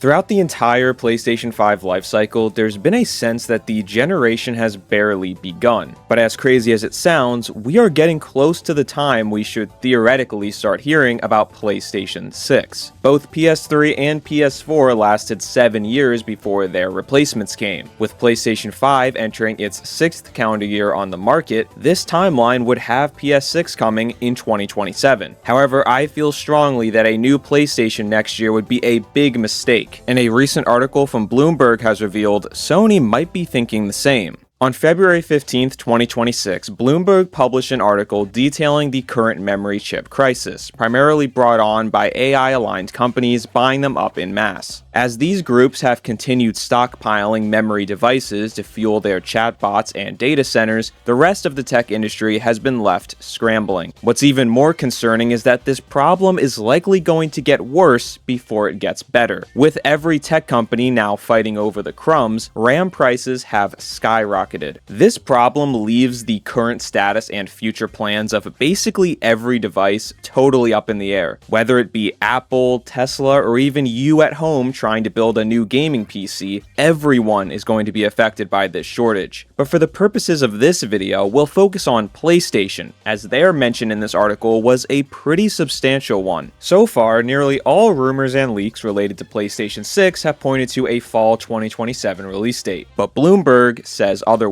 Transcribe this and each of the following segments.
Throughout the entire PlayStation 5 lifecycle, there's been a sense that the generation has barely begun. But as crazy as it sounds, we are getting close to the time we should theoretically start hearing about PlayStation 6. Both PS3 and PS4 lasted 7 years before their replacements came. With PlayStation 5 entering its 6th calendar year on the market, this timeline would have PS6 coming in 2027. However, I feel strongly that a new PlayStation next year would be a big mistake. And a recent article from Bloomberg has revealed Sony might be thinking the same. On February 15, 2026, Bloomberg published an article detailing the current memory chip crisis, primarily brought on by AI-aligned companies buying them up en masse. As these groups have continued stockpiling memory devices to fuel their chatbots and data centers, the rest of the tech industry has been left scrambling. What's even more concerning is that this problem is likely going to get worse before it gets better. With every tech company now fighting over the crumbs, RAM prices have skyrocketed. This problem leaves the current status and future plans of basically every device totally up in the air. Whether it be Apple, Tesla, or even you at home trying to build a new gaming PC, everyone is going to be affected by this shortage. But for the purposes of this video, we'll focus on PlayStation, as their mention in this article was a pretty substantial one. So far, nearly all rumors and leaks related to PlayStation 6 have pointed to a fall 2027 release date, but Bloomberg says otherwise.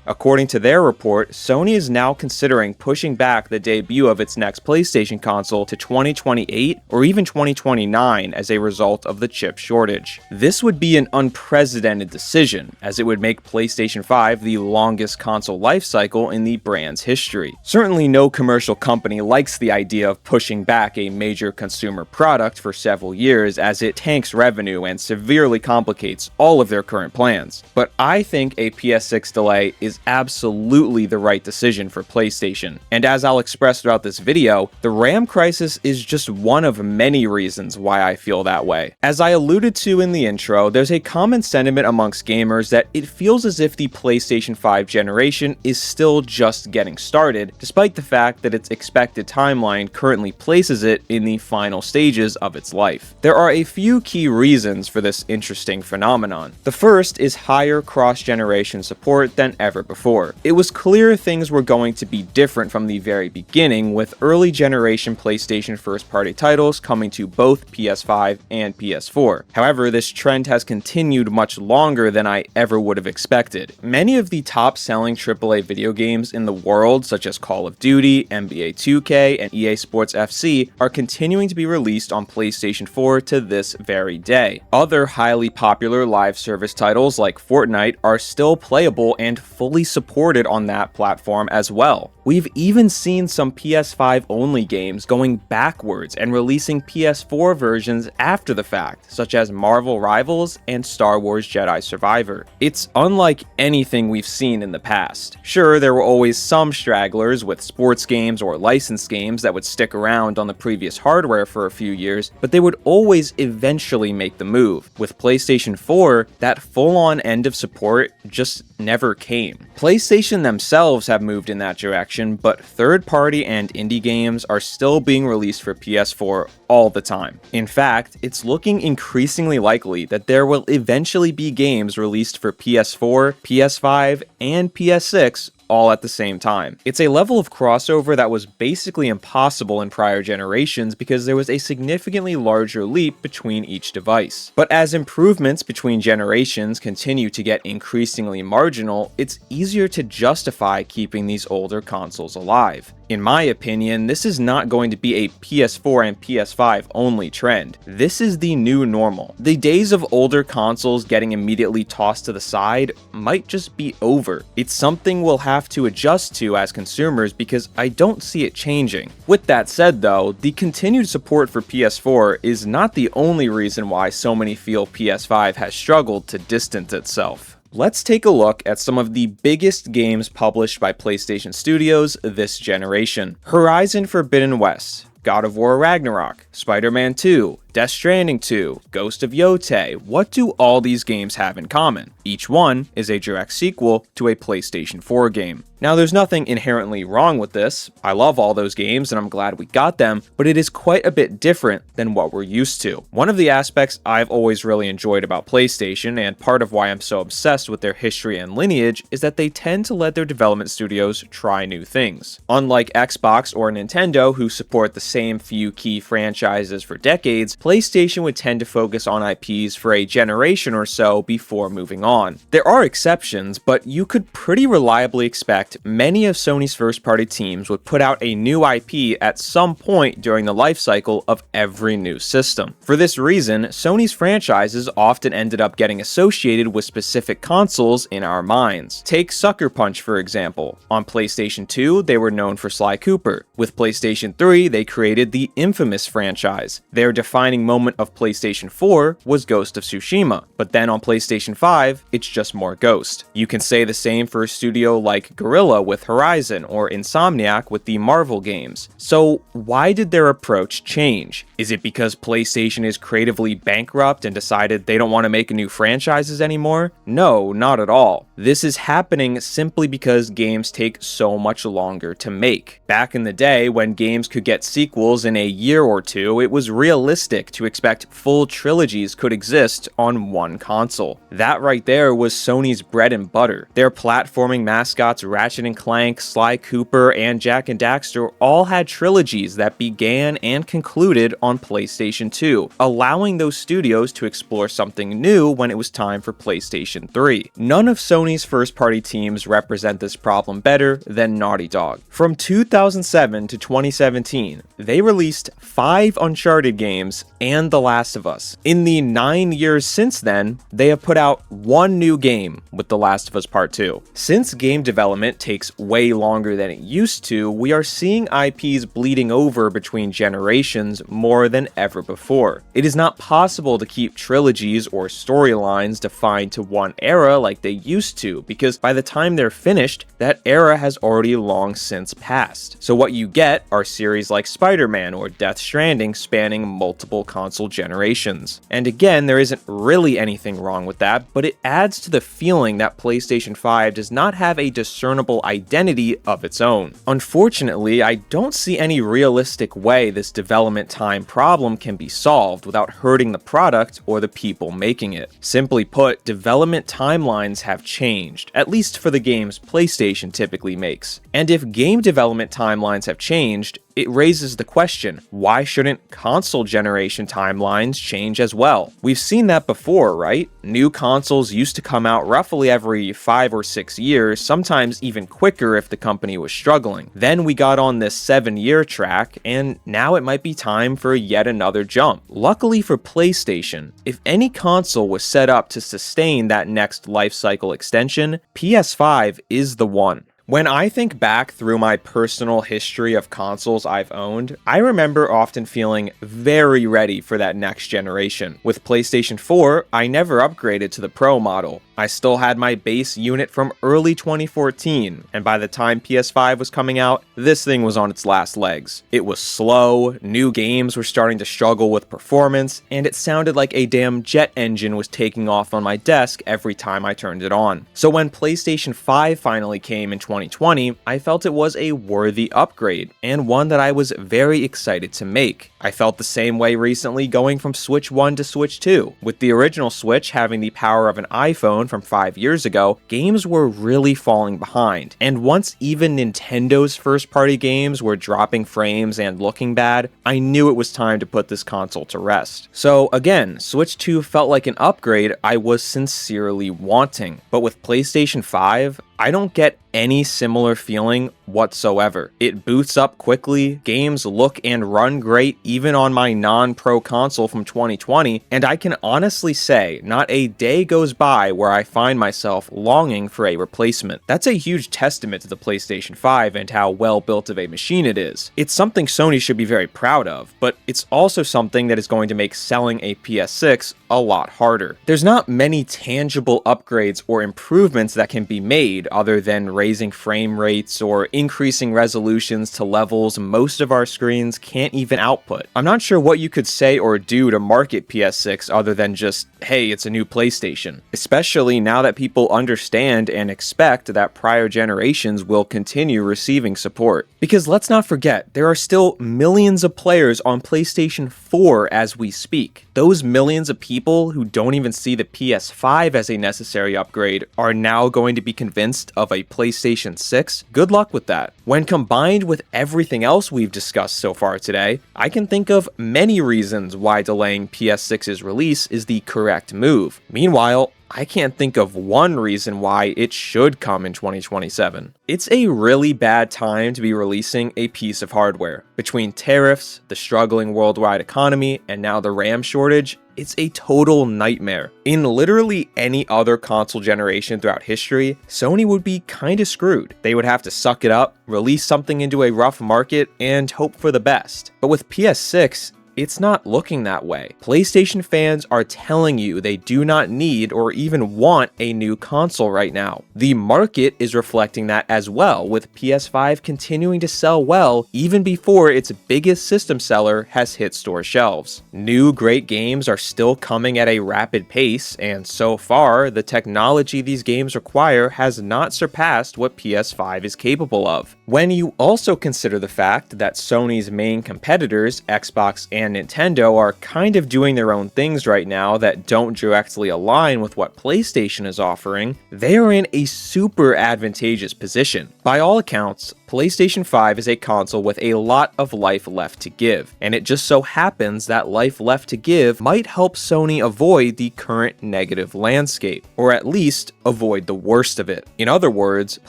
According to their report, Sony is now considering pushing back the debut of its next PlayStation console to 2028 or even 2029 as a result of the chip shortage. This would be an unprecedented decision, as it would make PlayStation 5 the longest console lifecycle in the brand's history. Certainly no commercial company likes the idea of pushing back a major consumer product for several years, as it tanks revenue and severely complicates all of their current plans. But I think a PS6 delay is absolutely the right decision for PlayStation. And as I'll express throughout this video, the RAM crisis is just one of many reasons why I feel that way. As I alluded to in the intro, there's a common sentiment amongst gamers that it feels as if the PlayStation 5 generation is still just getting started, despite the fact that its expected timeline currently places it in the final stages of its life. There are a few key reasons for this interesting phenomenon. The first is higher cross-generation support than ever before. It was clear things were going to be different from the very beginning, with early generation PlayStation first-party titles coming to both PS5 and PS4. However, this trend has continued much longer than I ever would have expected. Many of the top-selling AAA video games in the world, such as Call of Duty, NBA 2K, and EA Sports FC, are continuing to be released on PlayStation 4 to this very day. Other highly popular live service titles like Fortnite are still playable and fully supported on that platform as well. We've even seen some PS5 only games going backwards and releasing PS4 versions after the fact, such as Marvel Rivals and Star Wars Jedi Survivor. It's unlike anything we've seen in the past. Sure, there were always some stragglers with sports games or licensed games that would stick around on the previous hardware for a few years, but they would always eventually make the move. With PlayStation 4, that full-on end of support just never came. PlayStation themselves have moved in that direction, but third-party and indie games are still being released for PS4 all the time. In fact, it's looking increasingly likely that there will eventually be games released for PS4, PS5, and PS6 all at the same time. It's a level of crossover that was basically impossible in prior generations because there was a significantly larger leap between each device. But as improvements between generations continue to get increasingly marginal, it's easier to justify keeping these older consoles alive. In my opinion, this is not going to be a PS4 and PS5 only trend. This is the new normal. The days of older consoles getting immediately tossed to the side might just be over. It's something we'll have to adjust to as consumers because I don't see it changing. With that said though, the continued support for PS4 is not the only reason why so many feel PS5 has struggled to distance itself. Let's take a look at some of the biggest games published by PlayStation Studios this generation. Horizon Forbidden West, God of War Ragnarok, Spider-Man 2, Death Stranding 2, Ghost of Yotei, what do all these games have in common? Each one is a direct sequel to a PlayStation 4 game. Now, there's nothing inherently wrong with this. I love all those games and I'm glad we got them, but it is quite a bit different than what we're used to. One of the aspects I've always really enjoyed about PlayStation, and part of why I'm so obsessed with their history and lineage, is that they tend to let their development studios try new things. Unlike Xbox or Nintendo, who support the same few key franchises for decades, PlayStation would tend to focus on IPs for a generation or so before moving on. There are exceptions, but you could pretty reliably expect many of Sony's first-party teams would put out a new IP at some point during the life cycle of every new system. For this reason, Sony's franchises often ended up getting associated with specific consoles in our minds. Take Sucker Punch, for example. On PlayStation 2, they were known for Sly Cooper. With PlayStation 3, they created the Infamous franchise. Their defining moment of PlayStation 4 was Ghost of Tsushima, but then on PlayStation 5, it's just more Ghost. You can say the same for a studio like Guerrilla with Horizon or Insomniac with the Marvel games. So why did their approach change? Is it because PlayStation is creatively bankrupt and decided they don't want to make new franchises anymore? No, not at all. This is happening simply because games take so much longer to make. Back in the day, when games could get sequels in a year or two, it was realistic to expect full trilogies could exist on one console. That right there was Sony's bread and butter. Their platforming mascots Ratchet & Clank, Sly Cooper, and Jak and Daxter all had trilogies that began and concluded on PlayStation 2, allowing those studios to explore something new when it was time for PlayStation 3. None of Sony's first-party teams represent this problem better than Naughty Dog. From 2007 to 2017, they released 5 Uncharted games and The Last of Us. In the 9 years since then, they have put out 1 new game with The Last of Us Part 2. Since game development takes way longer than it used to, we are seeing IPs bleeding over between generations more than ever before. It is not possible to keep trilogies or storylines defined to one era like they used to, because by the time they're finished, that era has already long since passed. So what you get are series like Spider-Man or Death Stranding spanning multiple console generations. And again, there isn't really anything wrong with that, but it adds to the feeling that PlayStation 5 does not have a discernible identity of its own. Unfortunately, I don't see any realistic way this development time problem can be solved without hurting the product or the people making it. Simply put, development timelines have changed, at least for the games PlayStation typically makes. And if game development timelines have changed, it raises the question, why shouldn't console generation timelines change as well? We've seen that before, right? New consoles used to come out roughly every 5 or 6 years, sometimes even quicker if the company was struggling. Then we got on this 7-year track, and now it might be time for yet another jump. Luckily for PlayStation, if any console was set up to sustain that next life cycle extension, PS5 is the one. When I think back through my personal history of consoles I've owned, I remember often feeling very ready for that next generation. With PlayStation 4, I never upgraded to the Pro model. I still had my base unit from early 2014, and by the time PS5 was coming out, this thing was on its last legs. It was slow, new games were starting to struggle with performance, and it sounded like a damn jet engine was taking off on my desk every time I turned it on. So when PlayStation 5 finally came in 2020, I felt it was a worthy upgrade, and one that I was very excited to make. I felt the same way recently going from Switch 1 to Switch 2. With the original Switch having the power of an iPhone from 5 years ago, games were really falling behind. And once even Nintendo's first-party games were dropping frames and looking bad, I knew it was time to put this console to rest. So again, Switch 2 felt like an upgrade I was sincerely wanting. But with PlayStation 5, I don't get any similar feeling whatsoever. It boots up quickly, games look and run great even on my non-pro console from 2020, and I can honestly say not a day goes by where I find myself longing for a replacement. That's a huge testament to the PlayStation 5 and how well built of a machine it is. It's something Sony should be very proud of, but it's also something that is going to make selling a PS6 a lot harder. There's not many tangible upgrades or improvements that can be made other than raising frame rates or increasing resolutions to levels most of our screens can't even output. I'm not sure what you could say or do to market PS6 other than just, hey, it's a new PlayStation. Especially now that people understand and expect that prior generations will continue receiving support. Because let's not forget, there are still millions of players on PlayStation 4 as we speak. Those millions of people who don't even see the PS5 as a necessary upgrade are now going to be convinced of a PlayStation 6. Good luck with that. When combined with everything else we've discussed so far today, I can think of many reasons why delaying PS6's release is the correct move. Meanwhile, I can't think of one reason why it should come in 2027. It's a really bad time to be releasing a piece of hardware. Between tariffs, the struggling worldwide economy, and now the RAM shortage, it's a total nightmare. In literally any other console generation throughout history, Sony would be kinda screwed. They would have to suck it up, release something into a rough market, and hope for the best. But with PS6, it's not looking that way. PlayStation fans are telling you they do not need or even want a new console right now. The market is reflecting that as well, with PS5 continuing to sell well even before its biggest system seller has hit store shelves. New great games are still coming at a rapid pace, and so far, the technology these games require has not surpassed what PS5 is capable of. When you also consider the fact that Sony's main competitors, Xbox and Nintendo, are kind of doing their own things right now that don't directly align with what PlayStation is offering, they are in a super advantageous position. By all accounts, PlayStation 5 is a console with a lot of life left to give, and it just so happens that life left to give might help Sony avoid the current negative landscape, or at least avoid the worst of it. In other words,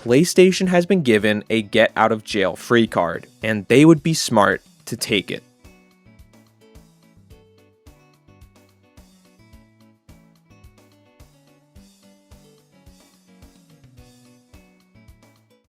PlayStation has been given a get out of jail free card, and they would be smart to take it.